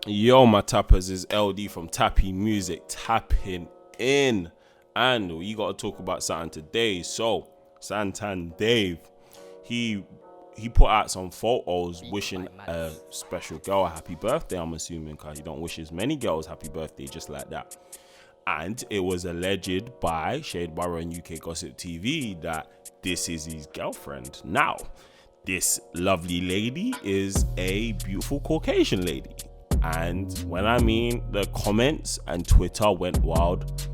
Yo, my tappers, is LD from Tappy Music, tapping in. And we got to talk about something today. So, Santan Dave, he put out some photos wishing a special girl a happy birthday, I'm assuming, because he don't wish as many girls happy birthday just like that. And it was alleged by Shade Borough and UK Gossip TV that this is his girlfriend. Now, this lovely lady is a beautiful Caucasian lady. And when I mean the comments and Twitter went wild,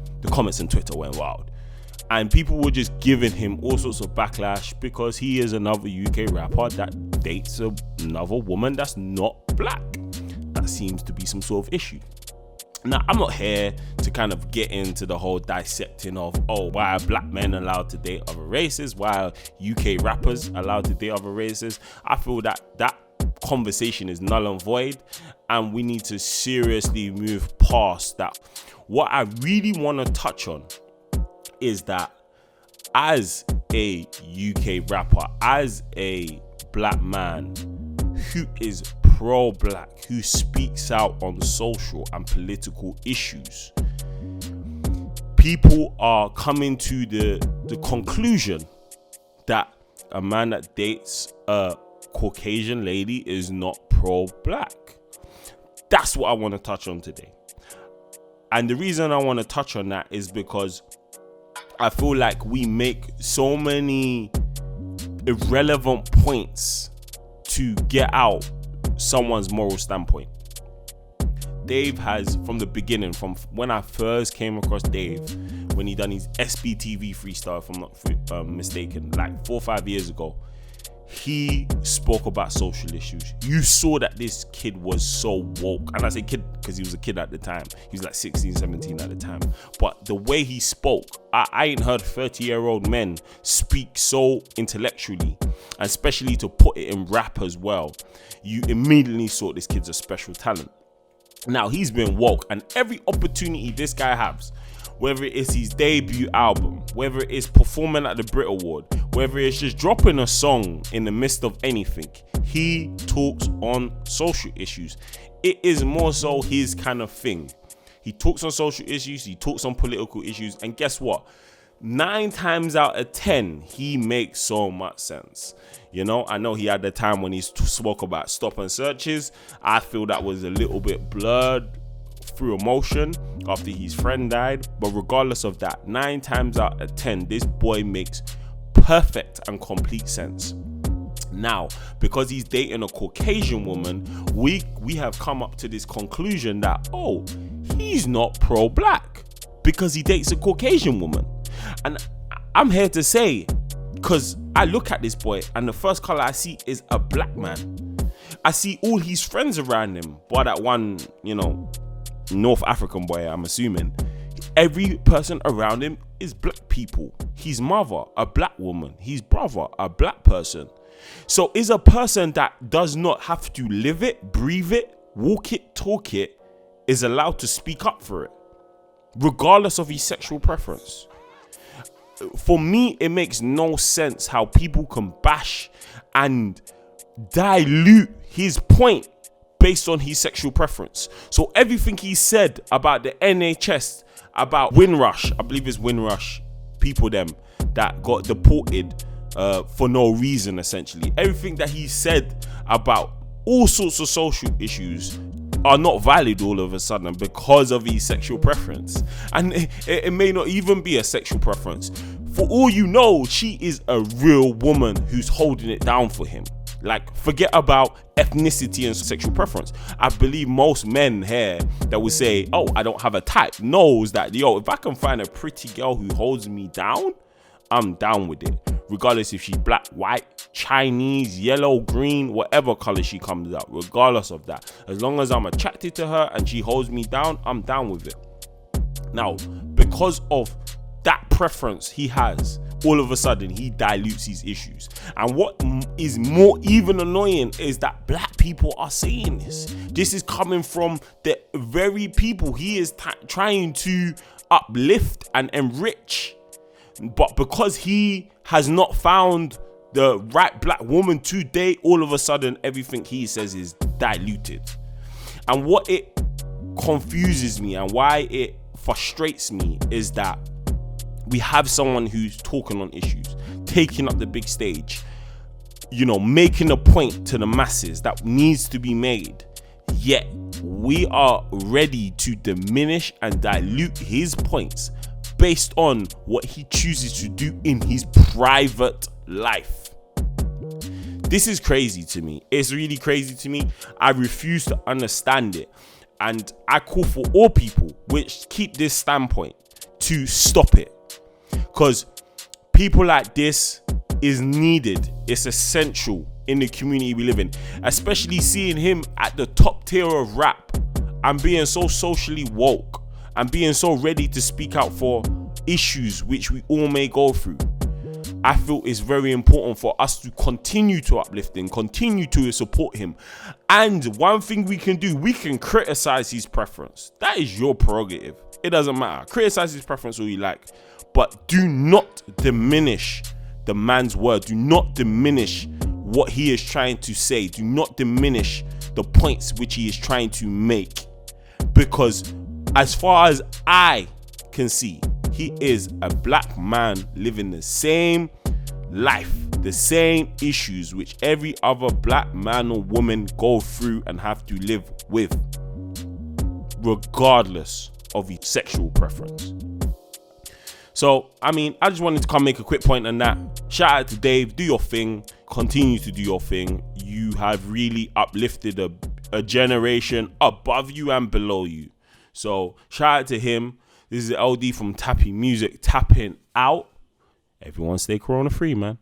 and people were just giving him all sorts of backlash because he is another UK rapper that dates another woman that's not black. That seems to be some sort of issue. Now, I'm not here to kind of get into the whole dissecting of, why are black men allowed to date other races? Why are UK rappers allowed to date other races? I feel that conversation is null and void, and we need to seriously move past that. What I really want to touch on is that as a UK rapper, as a black man who is pro-black, who speaks out on social and political issues, people are coming to the conclusion that a man that dates a Caucasian lady is not pro-black. That's what I want to touch on today. And the reason I want to touch on that is because I feel like we make so many irrelevant points to get out someone's moral standpoint. Dave has, from the beginning, from when I first came across Dave, when he done his SBTV freestyle, if I'm not mistaken, like 4 or 5 years ago, he spoke about social issues. You saw that this kid was so woke. And I say kid because he was a kid at the time. He was like 16, 17 at the time. But the way he spoke, I ain't heard 30-year-old men speak so intellectually, and especially to put it in rap as well. You immediately saw this kid's a special talent. Now, he's been woke, and every opportunity this guy has, whether it is his debut album, whether it is performing at the Brit Award, whether it's just dropping a song in the midst of anything, he talks on social issues. It is more so his kind of thing. He talks on social issues, he talks on political issues, and guess what? 9 times out of 10, he makes so much sense. You know, I know he had the time when he spoke about stop and searches. I feel that was a little bit blurred through emotion after his friend died, but regardless of that, 9 times out of 10, this boy makes perfect and complete sense. Now, because he's dating a Caucasian woman, we have come up to this conclusion that he's not pro-black because he dates a Caucasian woman. And I'm here to say, because I look at this boy and the first color I see is a black man. I see all his friends around him, but that one, North African boy, I'm assuming. Every person around him is black people. His mother, a black woman. His brother, a black person. So is a person that does not have to live it, breathe it, walk it, talk it, is allowed to speak up for it, regardless of his sexual preference. For me, it makes no sense how people can bash and dilute his point based on his sexual preference. So everything he said about the NHS, about Windrush, I believe it's Windrush, people them that got deported for no reason, essentially. Everything that he said about all sorts of social issues are not valid all of a sudden because of his sexual preference. And it may not even be a sexual preference. For all you know, she is a real woman who's holding it down for him. Like, forget about ethnicity and sexual preference. I believe most men here that would say, I don't have a type, knows that, if I can find a pretty girl who holds me down, I'm down with it. Regardless if she's black, white, Chinese, yellow, green, whatever color she comes out, regardless of that. As long as I'm attracted to her and she holds me down, I'm down with it. Now, because of that preference he has, all of a sudden he dilutes his issues. And what is more even annoying is that black people are saying this. This is coming from the very people he is trying to uplift and enrich. But because he has not found the right black woman to date, all of a sudden everything he says is diluted. And what it confuses me and why it frustrates me is that we have someone who's talking on issues, taking up the big stage, making a point to the masses that needs to be made, yet we are ready to diminish and dilute his points based on what he chooses to do in his private life. This is crazy to me. It's really crazy to me. I refuse to understand it. And I call for all people which keep this standpoint to stop it. Because people like this is needed. It's essential in the community we live in. Especially seeing him at the top tier of rap and being so socially woke and being so ready to speak out for issues which we all may go through. I feel it's very important for us to continue to uplift him, continue to support him. And one thing we can do, we can criticize his preference. That is your prerogative. It doesn't matter. Criticize his preference all you like. But do not diminish the man's word. Do not diminish what he is trying to say. Do not diminish the points which he is trying to make. Because as far as I can see, he is a black man living the same life, the same issues which every other black man or woman go through and have to live with, regardless of his sexual preference. So, I just wanted to come make a quick point on that. Shout out to Dave. Do your thing. Continue to do your thing. You have really uplifted a generation above you and below you. So, shout out to him. This is LD from Tappy Music, tapping out. Everyone stay corona free, man.